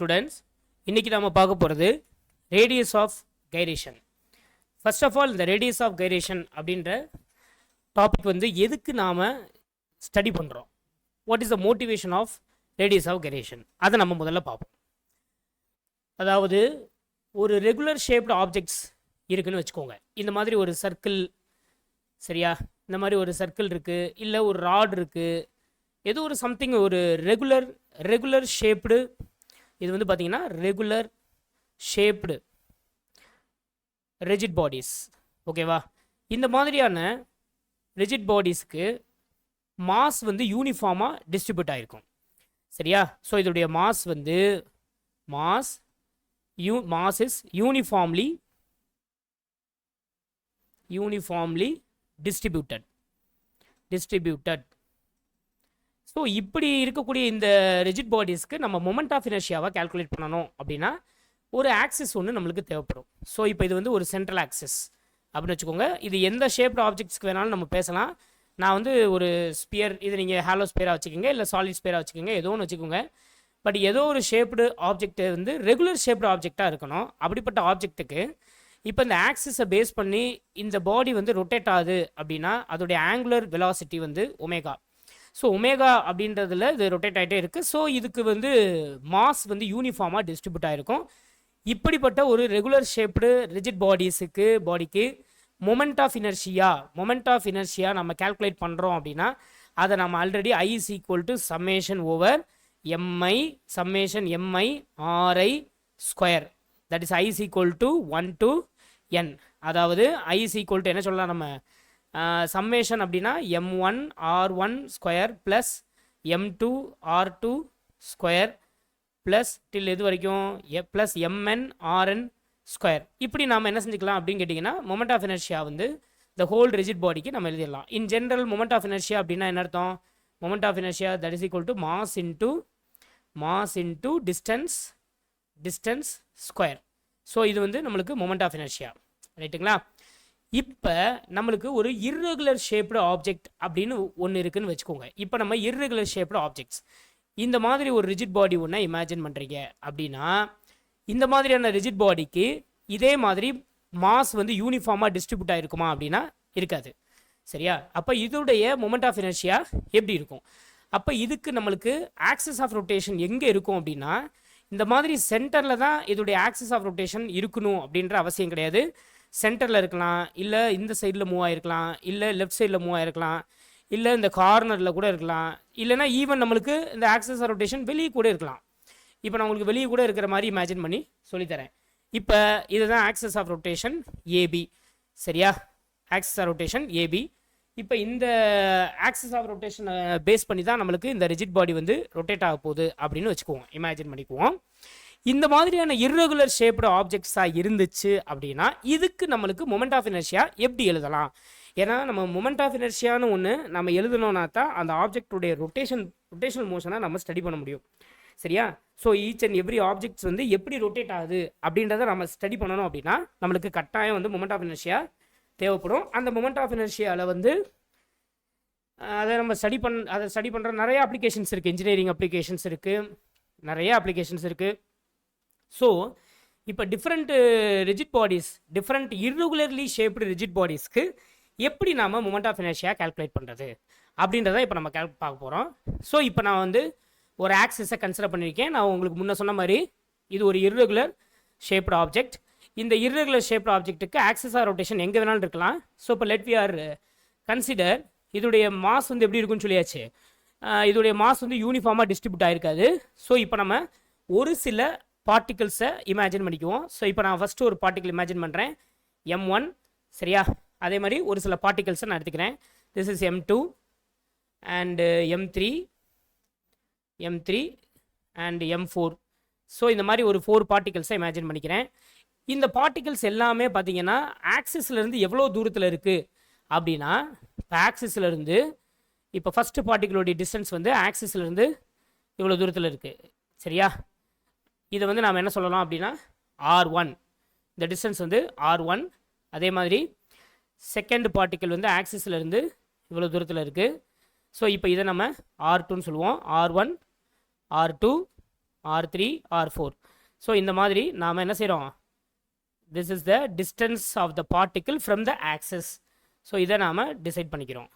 students, இன்னைக்கு நாம பார்க்க போறது radius of gyration. First of all, the radius of gyration அப்படின்ற டாபிக் வந்து எதுக்கு நாம ஸ்டடி பண்றோம்? What is the motivation of radius of gyration? அதை நம்ம முதல்ல பார்ப்போம். அதாவது ஒரு ரெகுலர் ஷேப்டு ஆப்ஜெக்ட்ஸ் இருக்குன்னு வச்சுக்கோங்க. இந்த மாதிரி ஒரு சர்க்கிள், சரியா? இந்த மாதிரி ஒரு சர்க்கிள் இருக்கு, இல்லை ஒரு ராட் இருக்கு, ஏதோ ஒரு சம்திங் ஒரு ரெகுலர் ஷேப்டு. இது வந்து பார்த்தீங்கன்னா ரெகுலர் ஷேப்டு ரிஜிட் பாடிஸ், ஓகேவா? இந்த மாதிரியான ரிஜிட் பாடிஸ்க்கு மாஸ் வந்து யூனிஃபார்மாக டிஸ்ட்ரிபியூட் ஆகிருக்கும், சரியா? ஸோ இதோடைய மாஸ் வந்து mass is uniformly distributed. So இப்படி இருக்கக்கூடிய இந்த ரிஜிட் பாடிஸ்க்கு நம்ம மொமெண்ட் ஆஃப் இனர்ஷியாவை கால்குலேட் பண்ணணும் அப்படின்னா ஒரு ஆக்சிஸ் ஒன்று நம்மளுக்கு தேவைப்படும். ஸோ இப்போ இது வந்து ஒரு சென்ட்ரல் ஆக்சிஸ் அப்படின்னு வச்சுக்கோங்க. இது எந்த ஷேப்டு ஆப்ஜெக்ட்ஸ்க்கு வேணாலும் நம்ம பேசலாம். நான் வந்து ஒரு ஸ்பியர், இது நீங்கள் ஹாலோ ஸ்பியராக வச்சுக்கோங்க, இல்லை சாலிட் ஸ்பியராக வச்சுக்கோங்க, ஏதோ ஒன்று வச்சுக்கோங்க. பட் ஏதோ ஒரு ஷேப்டு ஆப்ஜெக்ட் வந்து ரெகுலர் ஷேப்டு ஆப்ஜெக்டாக இருக்கணும். அப்படிப்பட்ட ஆப்ஜெக்ட்டுக்கு இப்போ இந்த ஆக்சிஸை பேஸ் பண்ணி இந்த பாடி வந்து ரொட்டேட் ஆகுது அப்படின்னா அதோடைய ஆங்குலர் வெலாசிட்டி வந்து ஒமேகா. ஸோ ஒமேகா அப்படின்றதுல இது ரொட்டேட் ஆகிட்டே இருக்குது. ஸோ இதுக்கு வந்து மாஸ் வந்து யூனிஃபார்மாக டிஸ்ட்ரிபியூட் ஆகிருக்கும். இப்படிப்பட்ட ஒரு ரெகுலர் ஷேப்டு ரிஜிட் பாடிக்கு மொமெண்ட் ஆஃப் இனர்ஷியா நம்ம கால்குலேட் பண்ணுறோம் அப்படின்னா அதை நம்ம already I is equal to summation over summation MI RI square, that is I is equal to 1 to n. அதாவது I is equal to என்ன சொல்லலாம் நம்ம, சம்மேஷன் அப்படின்னா m1 r1 square plus m2 r2 square plus till எது வரைக்கும் plus mn rn square. இப்படி நாம் என்ன செஞ்சுக்கலாம் அப்படின்னு கேட்டிங்கன்னா மொமெண்ட் ஆஃப் இனர்ஷியா வந்து த ஹோல் ரிஜிட் பாடிக்கு நம்ம எழுதிடலாம். In general moment of inertia அப்படின்னா என்ன அர்த்தம்? Moment of inertia that is equal to mass into distance square. So இது வந்து நம்மளுக்கு மொமெண்ட் ஆஃப் இனர்ஷியா, ரைட்டுங்களா? இப்போ நம்மளுக்கு ஒரு இர்ரெகுலர் ஷேப்டு ஆப்ஜெக்ட் அப்படின்னு ஒன்று இருக்குன்னு வச்சுக்கோங்க. இப்போ நம்ம இர்ரெகுலர் ஷேப்டு ஆப்ஜெக்ட்ஸ் இந்த மாதிரி ஒரு ரிஜிட் பாடி ஒன்று இமேஜின் பண்ணுறீங்க அப்படின்னா இந்த மாதிரியான ரிஜிட் பாடிக்கு இதே மாதிரி மாஸ் வந்து யூனிஃபார்மாக டிஸ்ட்ரிபியூட் ஆகிருக்குமா அப்படின்னா இருக்காது, சரியா? அப்போ இதோடைய மொமெண்ட் ஆஃப் இனர்ஷியா எப்படி இருக்கும்? அப்போ இதுக்கு நம்மளுக்கு ஆக்சிஸ் ஆஃப் ரொட்டேஷன் எங்கே இருக்கும் அப்படின்னா இந்த மாதிரி சென்டரில் தான் இதோடைய ஆக்சிஸ் ஆஃப் ரொட்டேஷன் இருக்கணும் அப்படின்ற அவசியம் கிடையாது. சென்டரில் இருக்கலாம், இல்லை இந்த சைடில் மூவ் ஆகிருக்கலாம், இல்லை லெஃப்ட் சைடில் மூவ் ஆகிருக்கலாம், இல்லை இந்த கார்னரில் கூட இருக்கலாம், இல்லைனா ஈவன் நம்மளுக்கு இந்த ஆக்சிஸ் ஆஃப் ரொட்டேஷன் வெளியே கூட இருக்கலாம். இப்போ நான் உங்களுக்கு வெளியே கூட இருக்கிற மாதிரி இமேஜின் பண்ணி சொல்லித்தரேன். இப்போ இதுதான் ஆக்சிஸ் ஆஃப் ரொட்டேஷன் ஏபி, சரியா? Axis of rotation AB. இப்போ இந்த ஆக்சிஸ் ஆஃப் ரொட்டேஷனை பேஸ் பண்ணி தான் நம்மளுக்கு இந்த ரிஜிட் பாடி வந்து ரொட்டேட் ஆக போகுது அப்படின்னு வச்சுக்குவோம், இமேஜின் பண்ணிக்குவோம். இந்த மாதிரியான இர்ரெகுலர் ஷேப்டு ஆப்ஜெக்ட்ஸாக இருந்துச்சு அப்படின்னா இதுக்கு நம்மளுக்கு மொமெண்ட் ஆஃப் இனர்ஷியா எப்படி எழுதலாம்? ஏன்னா நம்ம மொமெண்ட் ஆஃப் இனர்ஷியான்னு ஒன்று நம்ம எழுதணும்னா தான் அந்த ஆப்ஜெக்டுடைய ரொட்டேஷனல் மோஷனை நம்ம ஸ்டடி பண்ண முடியும், சரியா? So each and every objects வந்து எப்படி ரொட்டேட் ஆகுது அப்படின்றத நம்ம ஸ்டடி பண்ணணும் அப்படின்னா நம்மளுக்கு கட்டாயம் வந்து மொமெண்ட் ஆஃப் இனர்ஷியா தேவைப்படும். அந்த மொமெண்ட் ஆஃப் இனர்ஷியாவில் வந்து அதை நம்ம ஸ்டடி பண்ணுற நிறைய அப்ளிகேஷன்ஸ் இருக்குது, இன்ஜினியரிங் அப்ளிகேஷன்ஸ் இருக்குது, நிறைய அப்ளிகேஷன்ஸ் இருக்குது. ஸோ இப்போ different rigid bodies, different irregularly shaped rigid பாடிஸ்க்கு எப்படி நாம் மொமெண்ட் ஆஃப் இனர்ஷியா கால்குலேட் பண்ணுறது அப்படின்றத இப்போ நம்ம பார்க்க போகிறோம். ஸோ இப்போ நான் வந்து ஒரு ஆக்சிஸை கன்சிடர் பண்ணியிருக்கேன். நான் உங்களுக்கு முன்ன சொன்ன மாதிரி இது ஒரு இர்ரெகுலர் ஷேப்டு ஆப்ஜெக்ட். இந்த இர்ரெகுலர் ஷேப்டு ஆப்ஜெக்ட்டுக்கு ஆக்சிஸ் ஆஃப் ரொட்டேஷன் எங்கே வேணாலும் இருக்கலாம். ஸோ இப்போ லெட் வி ஆர் கன்சிடர் இதோடைய மாஸ் வந்து எப்படி இருக்குன்னு சொல்லியாச்சு. இதோடைய மாஸ் வந்து யூனிஃபார்மாக டிஸ்ட்ரிபியூட் ஆகிருக்காது. ஸோ இப்போ நம்ம ஒரு சில பார்ட்டிகிள்ஸை இமேஜின் பண்ணிக்குவோம். ஸோ இப்போ நான் ஃபஸ்ட்டு ஒரு பார்ட்டிகிள் இமேஜின் பண்ணுறேன், m1, சரியா? அதே மாதிரி ஒரு சில பார்ட்டிகிள்ஸை நான் எடுத்துக்கிறேன். This is m2 and m3 and m4. So இந்த மாதிரி ஒரு 4 பார்ட்டிகிள்ஸை இமேஜின் பண்ணிக்கிறேன். இந்த பார்ட்டிகிள்ஸ் எல்லாமே பார்த்தீங்கன்னா ஆக்சிஸ்லேருந்து எவ்வளோ தூரத்தில் இருக்குது அப்படின்னா இப்போ ஆக்சிஸ்லேருந்து இப்போ ஃபஸ்ட்டு பார்ட்டிகிளோடைய டிஸ்டன்ஸ் வந்து ஆக்சிஸ்லேருந்து இவ்வளோ தூரத்தில் இருக்குது, சரியா? இதை வந்து நாம் என்ன சொல்லலாம் அப்படின்னா R1, இந்த டிஸ்டன்ஸ் வந்து R1. அதே மாதிரி செகண்ட் பார்ட்டிக்கிள் வந்து ஆக்சிஸ்லேருந்து இவ்வளோ தூரத்தில் இருக்குது. ஸோ இப்போ இதை நம்ம R2ன்னு சொல்லுவோம். R1 R2 R3 R4. So இந்த மாதிரி நாம் என்ன செய்கிறோம், this is the distance of the particle from the axis. So இதை நாம் டிசைட் பண்ணிக்கிறோம்,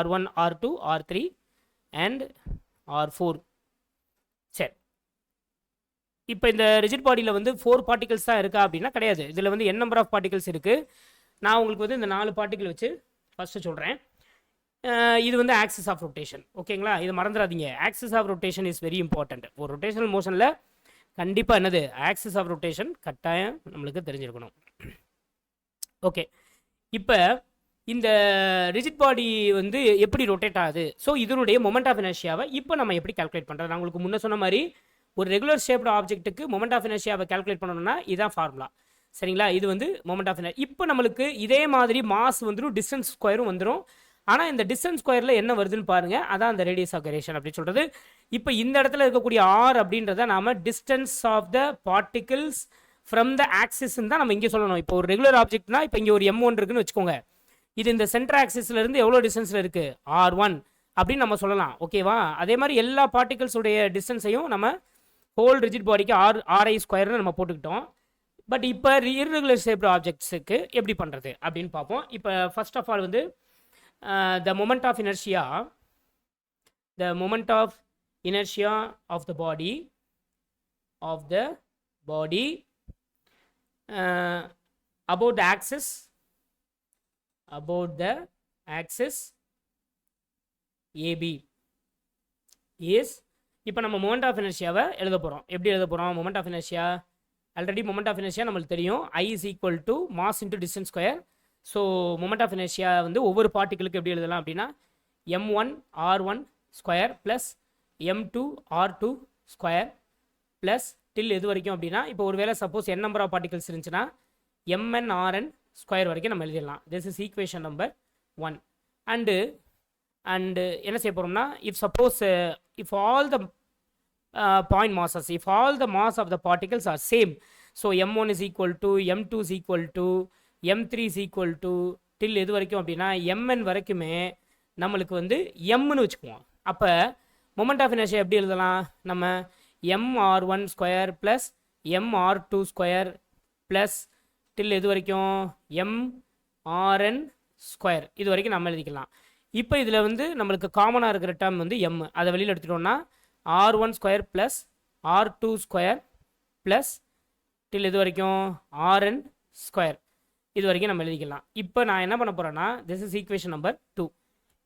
R1 R2 R3 and R4. சரி, இப்போ இந்த ரிஜிட் பாடியில் வந்து 4 பார்ட்டிகல்ஸ் தான் இருக்கா அப்படின்னா கிடையாது. இதில் வந்து n நம்பர் ஆஃப் பார்ட்டிகல்ஸ் இருக்குது. நான் உங்களுக்கு வந்து இந்த 4 பார்ட்டிகல் வச்சு ஃபஸ்ட்டு சொல்கிறேன். இது வந்து ஆக்சிஸ் ஆஃப் ரொட்டேஷன். ஓகேங்களா, இது மறந்துடாதீங்க. Axis of rotation is very important. ஒரு ரொட்டேஷனல் மோஷனில் கண்டிப்பாக என்னது, ஆக்சிஸ் ஆஃப் ரொட்டேஷன் கட்டாயம் நம்மளுக்கு தெரிஞ்சிருக்கணும். ஓகே, இப்போ இந்த ரிஜிட் பாடி வந்து எப்படி ரொட்டேட் ஆகுது, ஸோ இதனுடைய மொமெண்ட் ஆஃப் இனர்ஷியாவை இப்போ நம்ம எப்படி கால்குலேட் பண்ணுறது. நான் உங்களுக்கு முன்ன சொன்ன மாதிரி ஒரு ரெகுலர் ஷேப்டு ஆப்ஜெக்ட்டுக்கு மொமெண்ட் ஆஃப் இனர்ஷியாவை கால்குலேட் பண்ணணும்னா இதுதான் ஃபார்முலா. சரிங்களா, இது வந்து மொமெண்ட் ஆஃப் இனர்ஷியா. இப்போ நம்மளுக்கு இதே மாதிரி மாஸ் வந்துடும், டிஸ்டன்ஸ் ஸ்கொயரும் வந்துடும். ஆனால் இந்த டிஸ்டன்ஸ் ஸ்கொயரில் என்ன வருதுன்னு பாருங்கள், அதான் அந்த ரேடியஸ் ஆஃப் கைரேஷன் அப்படின்னு சொல்கிறது. இப்போ இந்த இடத்துல இருக்கக்கூடிய ஆர் அப்படின்றத நாம் distance of the particles from the ஆக்சிஸ்ன்னு தான் நம்ம இங்கே சொல்லணும். இப்போ ஒரு ரெகுலர் ஆப்ஜெக்ட்னா இப்போ இங்கே ஒரு M1 இருக்குன்னு வச்சுக்கோங்க. இது இந்த சென்டர் ஆக்சிஸ்லேருந்து எவ்வளோ டிஸ்டன்ஸில் இருக்குது, R1 அப்படின்னு நம்ம சொல்லலாம். ஓகேவா, அதே மாதிரி எல்லா பார்ட்டிகல்ஸுடைய டிஸ்டன்ஸையும் நம்ம ஹோல் ரிஜிட் பாடிக்கு RI ஸ்கொயர்னு நம்ம போட்டுக்கிட்டோம். பட் இப்போ இர்ரெகுலர் ஷேப்டு ஆப்ஜெக்ட்ஸுக்கு எப்படி பண்ணுறது அப்படின்னு பார்ப்போம். இப்போ ஃபர்ஸ்ட் ஆஃப் ஆல் வந்து the moment of inertia of the body about the axis AB is, இப்போ நம்ம மொமெண்ட் ஆஃப் இனர்ஷியாவை எழுத போகிறோம். எப்படி எழுத போகிறோம், moment of inertia already moment of inertia நம்மளுக்கு தெரியும், I is equal to mass into distance square. So moment of inertia வந்து ஒவ்வொரு பார்ட்டிகளுக்கு எப்படி எழுதலாம் அப்படின்னா M1 R1 square plus M2 R2 square plus till எது வரைக்கும் அப்படின்னா, இப்போ ஒரு வேளை suppose n number of particles இருந்துச்சுன்னா Mn Rn ஸ்கொயர் வரைக்கும் நம்ம எழுதிடலாம். This is equation number 1. And என்ன செய்ய போகிறோம்னா, if all the point masses, if all the mass of the particles are same, so M1 is equal to M2 is equal to M3 is equal to till எது வரைக்கும் அப்படின்னா Mn வரைக்குமே நம்மளுக்கு வந்து Mன்னு வச்சுக்குவோம். அப்போ மொமெண்ட் ஆஃப் இனர்ஷியா எப்படி எழுதலாம், நம்ம MR1 square plus MR2 square plus till எது வரைக்கும் MRn ஸ்கொயர், இது வரைக்கும் நம்ம எழுதிக்கலாம். இப்போ இதில் வந்து நம்மளுக்கு காமனாக இருக்கிற டேர்ம் வந்து M, அதை வெளியில் எடுத்துட்டோம்னா R1 square plus R2 square plus till எது வரைக்கும் Rn ஸ்கொயர், இது வரைக்கும் நம்ம எழுதிக்கலாம். இப்போ நான் என்ன பண்ண போகிறேன்னா, திஸ் இஸ் ஈக்குவேஷன் நம்பர் 2.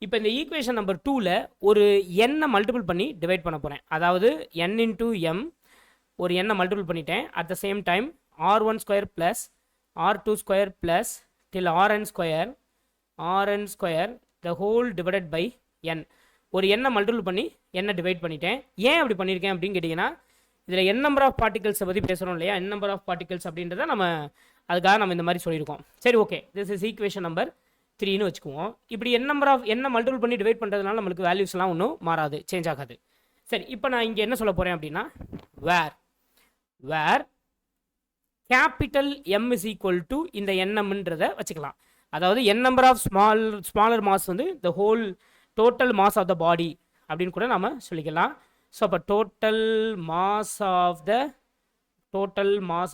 இப்போ இந்த ஈக்குவேஷன் நம்பர் 2ல் ஒரு எண்ணை மல்டிபிள் பண்ணி டிவைட் பண்ண போகிறேன். அதாவது n இன்டூ M ஒரு எண்ணை மல்டிபிள் பண்ணிட்டேன். At the same time R1 square plus R2 square plus till Rn square the whole divided by n. ஒரு எண்ணை மல்டிபிள் பண்ணி எண்ணை டிவைட் பண்ணிட்டேன். ஏன் அப்படி பண்ணியிருக்கேன் அப்படின்னு கேட்டிங்கன்னா, இதில் n நம்பர் ஆஃப் பார்ட்டிகல்ஸை பற்றி பேசுகிறோம் இல்லையா, n நம்பர் ஆஃப் பார்ட்டிகல்ஸ் அப்படின்றத நம்ம அதுக்காக நம்ம இந்த மாதிரி சொல்லியிருக்கோம். சரி, okay, this is equation number 3ன்னு வச்சுக்குவோம். இப்படி என்ன மல்டிபிள் பண்ணி டிவைட் பண்ணுறதுனால நம்மளுக்கு வேல்யூஸ்லாம் ஒன்றும் மாறாது, சேஞ்ச் ஆகாது. சரி, இப்போ நான் இங்கே என்ன சொல்ல போகிறேன் அப்படின்னா, where capital M is equal to இந்த NMன்றதை வச்சுக்கலாம். அதாவது n number of smaller mass வந்து the whole total mass of the body அப்படின்னு கூட நம்ம சொல்லிக்கலாம். ஸோ அப்போ total mass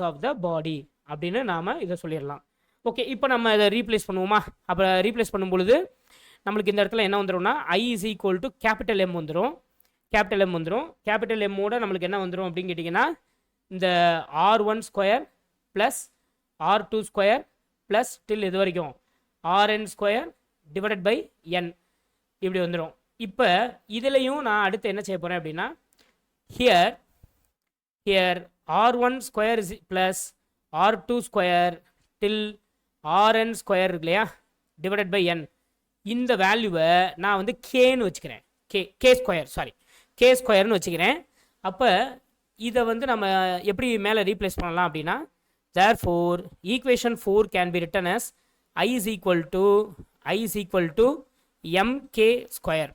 of the body அப்படின்னு நாம் இதை சொல்லிடலாம். ஓகே, இப்போ நம்ம இதை ரீப்ளேஸ் பண்ணுவோமா? அப்போ ரீப்ளேஸ் பண்ணும் பொழுது நம்மளுக்கு இந்த இடத்துல என்ன வந்துடும்னா I is equal to capital M வந்துடும். கேபிட்டல் எம்மோட நம்மளுக்கு என்ன வந்துடும் அப்படின்னு கேட்டிங்கன்னா, இந்த R1 square plus R2 square plus till இது வரைக்கும் Rn square divided by n இப்படி வந்துடும். இப்போ இதுலேயும் நான் அடுத்து என்ன செய்ய போகிறேன் அப்படின்னா, here R1 square is plus R2 square till Rn square இருக்கு இல்லையா, டிவைடட் பை n. இந்த வேல்யூவை நான் வந்து கேன்னு வச்சுக்கிறேன், கே ஸ்கொயர்னு வச்சுக்கிறேன். அப்போ இதை வந்து நம்ம எப்படி மேலே ரீப்ளேஸ் பண்ணலாம் அப்படின்னா, therefore equation 4 can be written as I is equal to mk square.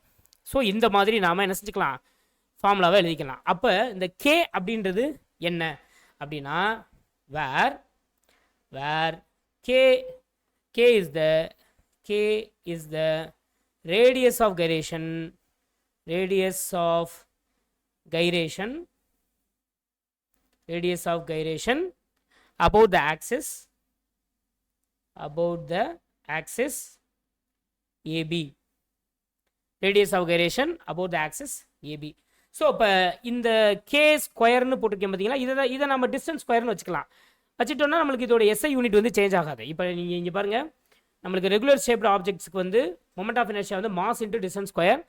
So இந்த மாதிரி நாம் என்ன செஞ்சுக்கலாம், ஃபார்முலாவை எழுதிக்கலாம். அப்போ இந்த k அப்படின்றது என்ன அப்படின்னா, where k is the radius of gyration radius of gyration about the axis AB, radius of gyration about the axis AB. So இப்போ இந்த கே ஸ்கொயர்னு போட்டிருக்கேன் பார்த்தீங்களா, இதை நம்ம டிஸ்டன்ஸ் ஸ்கொயர்னு வச்சுக்கலாம். வச்சுட்டோம்னா நம்மளுக்கு இதோட எஸ்ஐ யூனிட் வந்து சேஞ்ச் ஆகாது. இப்போ நீங்கள் இங்கே பாருங்கள், நம்மளுக்கு ரெகுலர் ஷேப்டு ஆப்ஜெக்ட்ஸ்க்கு வந்து மொமெண்ட் ஆஃப் இனர்ஷியா வந்து மாஸ் இன்ட்டு டிஸ்டன்ஸ் ஸ்கொயர்.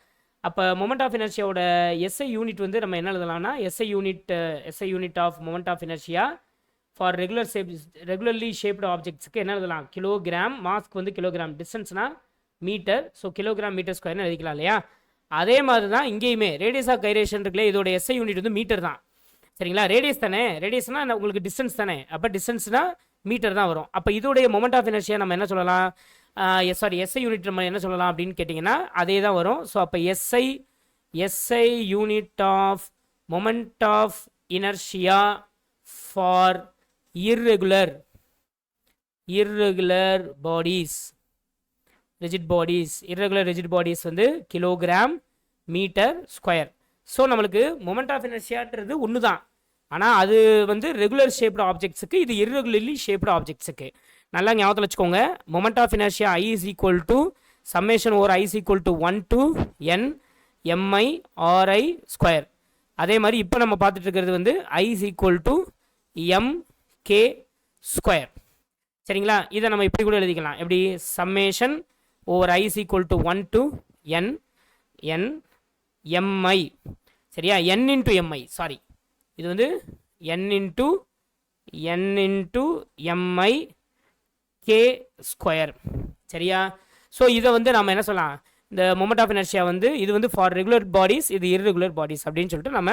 அப்போ மொமெண்ட் ஆஃப் இனர்ஷியாவோட எஸ்ஐ யூனிட் வந்து நம்ம என்ன எழுதலாம்னா, SI unit of moment of inertia for regularly shaped ஆப்ஜெக்ட்ஸுக்கு என்ன எழுதலாம், கிலோகிராம், மாஸ்க்கு வந்து கிலோகிராம், டிஸ்டன்ஸ்னா மீட்டர், ஸோ கிலோகிராம் மீட்டர் ஸ்கொயர்னு எழுதிக்கலாம் இல்லையா. அதே மாதிரி தான் இங்கேயுமே ரேடியஸ் ஆஃப் கைரேஷன் இருக்குல்ல, இதோட எஸ்ஐ யூனிட் வந்து மீட்டர் தான். சரிங்களா, ரேடியஸ் தானே, ரேடியஸ்னால் உங்களுக்கு டிஸ்டன்ஸ் தானே, அப்போ டிஸ்டன்ஸ்னா மீட்டர் தான் வரும். அப்போ இதோடைய மொமெண்ட் ஆஃப் இனர்ஷியா நம்ம என்ன சொல்லலாம், எஸ்ஐ யூனிட் நம்ம என்ன சொல்லலாம் அப்படின்னு கேட்டிங்கன்னா அதே தான் வரும். ஸோ அப்போ SI unit of moment of inertia for irregular bodies, irregular rigid bodies வந்து கிலோகிராம் மீட்டர் ஸ்கொயர். ஸோ நம்மளுக்கு மொமெண்ட் ஆஃப் இனர்ஷியான்றது ஒன்று தான், ஆனால் அது வந்து ரெகுலர் ஷேப்டு ஆப்ஜெக்ட்ஸுக்கு, இது irregularly ஷேப்டு ஆப்ஜெக்ட்ஸுக்கு. நல்லா ஞாபகத்தில் வச்சுக்கோங்க, moment of inertia I is equal to summation over I is equal to 1 to n mi ri square. அதே மாதிரி இப்போ நம்ம பார்த்துட்டு இருக்கிறது வந்து I is equal to mk square. சரிங்களா, இதை நம்ம இப்படி கூட எழுதிக்கலாம், எப்படி, summation over I is equal to 1 to n mi, சரியா, n into mi, சாரி, இது வந்து n into mi k square. சரியா, ஸோ இதை வந்து நம்ம என்ன சொல்லலாம், இந்த மொமெண்ட் ஆஃப் இனர்ஷியா வந்து இது வந்து ஃபார் ரெகுலர் பாடிஸ், இது irregular பாடிஸ் அப்படின்னு சொல்லிட்டு நம்ம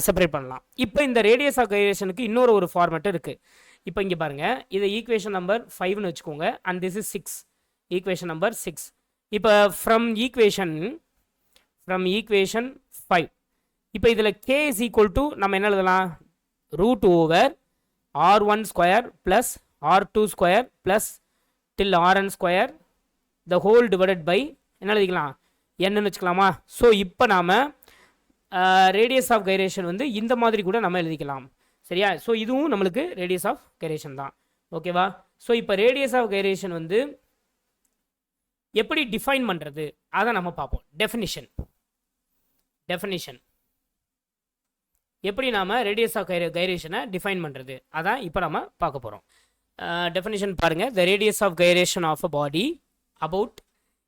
செப்பரேட் பண்ணலாம். இப்போ இந்த ரேடியஸ் ஆஃப் கைரேஷனுக்கு இன்னொரு ஒரு ஃபார்மேட் இருக்குது. இப்போ இங்கே பாருங்கள், இது ஈக்குவேஷன் நம்பர் 5னு வச்சுக்கோங்க, and this is 6, equation number 6. இப்போ ஃப்ரம் ஈக்குவேஷன் 5, இப்போ இதில் k இஸ் ஈக்குவல் டு நம்ம என்ன எழுதலாம், root over r1 square plus r2 square plus till rn square the whole divided by என்ன எழுதிக்கலாம், என்னன்னு வச்சுக்கலாமா. ஸோ இப்போ நாம் ரேடியஸ் ஆஃப் கைரேஷன் வந்து இந்த மாதிரி கூட நம்ம எழுதிக்கலாம். சரியா, ஸோ இதுவும் நம்மளுக்கு ரேடியஸ் ஆஃப் கைரேஷன் தான். ஓகேவா, ஸோ இப்போ ரேடியஸ் ஆஃப் கைரேஷன் வந்து எப்படி டிஃபைன் பண்ணுறது அதை நம்ம பார்ப்போம். டெஃபினிஷன் எப்படி நாம் ரேடியஸ் ஆஃப் கைரேஷனை டிஃபைன் பண்ணுறது அதான் இப்போ நம்ம பார்க்க போகிறோம். டெஃபினிஷன் பாருங்கள், the radius of gyration of a body about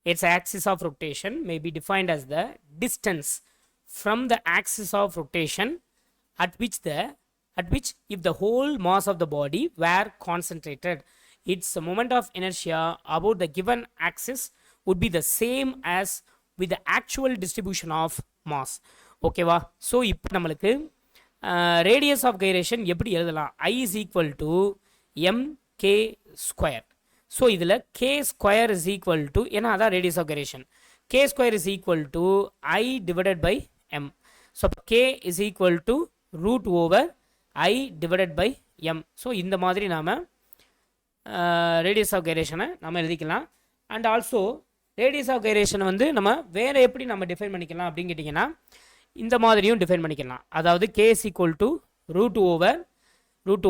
its axis of rotation may be defined as the distance from the axis of rotation at which if the whole mass of the body were concentrated, its moment of inertia about the given axis would be the same as with the actual distribution of mass. ஓகேவா, so இப்போ நம்மளுக்கு radius of gyration எப்படி எழுதலாம், I is equal to mk square. So இதில் k square is equal to, ஏன்னா அதான் radius of gyration, k square is equal to I divided by m. So k is equal to root over I divided by m. So இந்த மாதிரி நாம் radius of கைரேஷனை நம்ம எழுதிக்கலாம். And also radius of கைரேஷனை வந்து நம்ம வேறு எப்படி நம்ம டிஃபைன் பண்ணிக்கலாம் அப்படின்னு கேட்டிங்கன்னா இந்த மாதிரியும் டிஃபைன் பண்ணிக்கலாம். அதாவது k is equal to root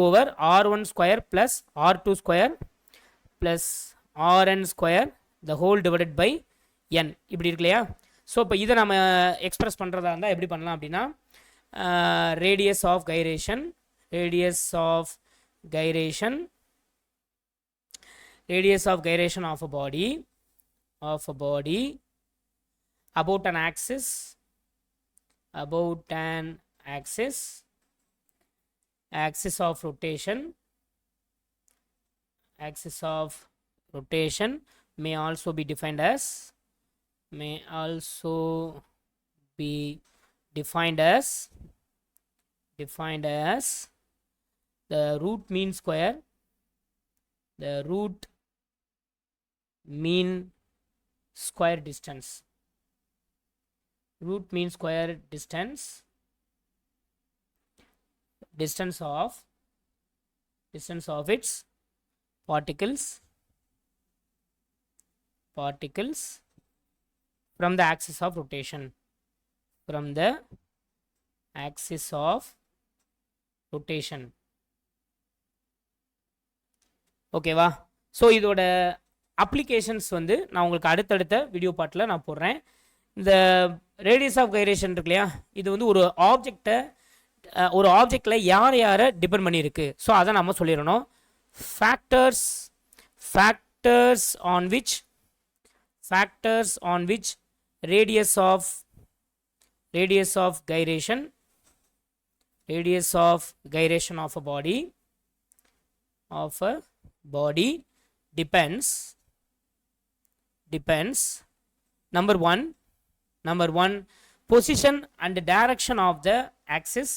over r1 square plus r2 square plus rn square the whole divided by n, இப்படி இருக்கு இல்லையா. ஸோ இப்போ இதை நம்ம எக்ஸ்பிரஸ் பண்ணுறதா இருந்தால் எப்படி பண்ணலாம் அப்படின்னா, radius of gyration of a body about an axis of rotation may also be defined as the root mean square distance of its particles from the axis of rotation, rotation. ஓகேவா? So இதோட applications வந்து நான் உங்களுக்கு அடுத்தடுத்த video பார்ட்டில் நான் போடுறேன். இந்த ரேடியஸ் ஆஃப் கைரேஷன் இருக்கு இல்லையா, இது வந்து ஒரு ஆப்ஜெக்டில் யாரை டிபெண்ட் பண்ணியிருக்கு. ஸோ அதை நம்ம சொல்லிடணும். Factors on which radius of gyration of a body depends. Number one, position and direction of the axis.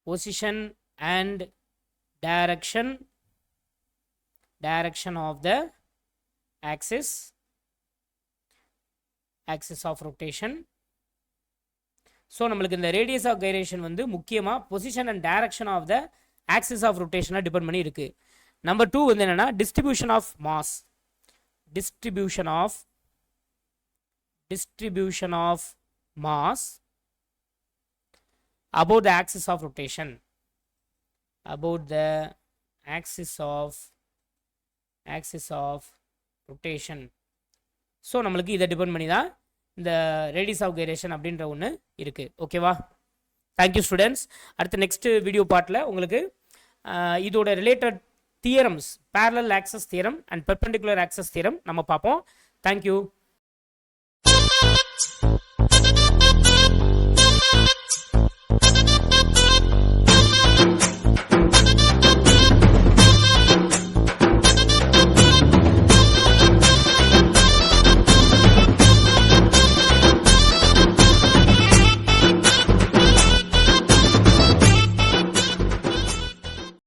Position and direction of the axis of rotation. So நம்மளுக்கு இந்த ரேடியஸ் ஆஃப் கைரேஷன் வந்து முக்கியமாக position and direction of the axis of ரொட்டேஷனாக depend பண்ணி இருக்கு. Number 2 வந்து என்னன்னா distribution of mass about the axis of rotation. So நம்மளுக்கு இதை டிபெண்ட் பண்ணி தான் இந்த ரேடியஸ் ஆஃப் கைரேஷன் அப்படின்ற ஒன்று இருக்குது. ஓகேவா? Thank you students. அடுத்த நெக்ஸ்ட் வீடியோ பார்ட்டில் உங்களுக்கு இதோட related theorems, parallel axis theorem and perpendicular axis theorem நம்ம பார்ப்போம். தேங்க்யூ.